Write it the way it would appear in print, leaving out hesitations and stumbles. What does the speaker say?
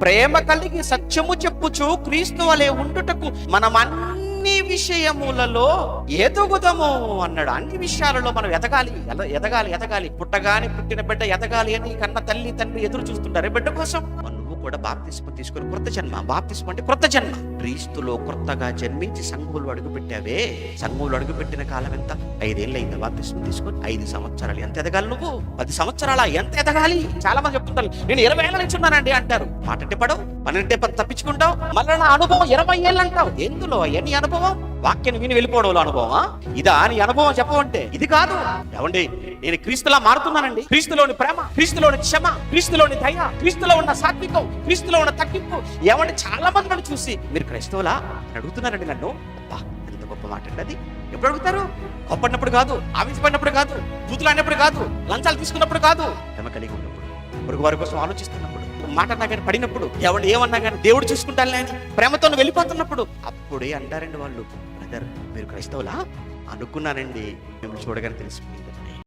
ప్రేమ కలిగి సత్యము చెప్పుచు క్రీస్తు వలె ఉండుటకు మనం అన్ని విషయములలో ఎదుగుదము అన్నాడు. అన్ని విషయాలలో మనం ఎదగాలి, ఎదగాలి, ఎదగాలి. పుట్టగానే పుట్టిన బిడ్డ ఎదగాలి అని కన్న తల్లి తండ్రి ఎదురు చూస్తుంటారు బిడ్డ కోసం. నువ్వు కూడా బాప్తిస్మం తీసుకొని క్రొత్త జన్మ. బాప్తిస్మం అంటే క్రొత్త జన్మ. క్రీస్తులో క్రొత్తగా జన్మించి సంఘంలో అడుగుపెట్టావే. సంఘంలో అడుగుపెట్టిన కాలం ఎంత? 5 ఏళ్ళు అయిందా బాప్తిస్మం తీసుకొని? 5 సంవత్సరాలు. ఎంత ఎదగాలి నువ్వు? 10 సంవత్సరాల ఎంత ఎదగాలి? చాలా మంది చెప్తుంటారు, నేను 20 ఏళ్ళ నుంచి ఉన్నానండి అంటారు. మాట అంటే పడవు, పని అంటే తప్పించుకుంటావు. మళ్ళీ నా అనుభవం 20 ఏళ్ళు అంటావు. ఎందులో నీ అనుభవం? వాక్యాన్ని విని వెళ్ళిపోవడంలో అనుభవమా? ఇదా నీ అనుభవం చెప్పమంటే? ఇది కాదు. ఏమండి, నేను క్రీస్తులా మారుతున్నానండి. క్రీస్తులోని ప్రేమ, క్రీస్తులోని క్షమ, క్రీస్తులోని దయ, క్రీస్తులో ఉన్న సాత్వికం, క్రీస్తులో ఉన్న తగ్గింపు. ఏమంటే చాలా మంది నన్ను చూసి మీరు క్రైస్తవులా అని అడుగుతున్నారండి నన్ను. అబ్బా, ఎంత గొప్ప మాట అండి అది. ఎప్పుడు అడుగుతారు? కోప్పడినప్పుడు కాదు, ఆవించబడినప్పుడు కాదు, బూతులాడినప్పుడు కాదు, లంచాలు తీసుకున్నప్పుడు కాదు, ప్రేమ కలిగి ఉన్నప్పుడు, పొరుగు వారి కోసం ఆలోచిస్తున్నప్పుడు, మాట అన్నా కానీ పడినప్పుడు, ఎవరు ఏమన్నా కానీ దేవుడు చూసుకుంటానులే అని ప్రేమతో వెళ్ళిపోతున్నప్పుడు, అప్పుడే అంటారండి వాళ్ళు, బ్రదర్ మీరు క్రైస్తవులా అనుకున్నానండి, మిమ్మల్ని చూడగానే తెలిసిపోయింది.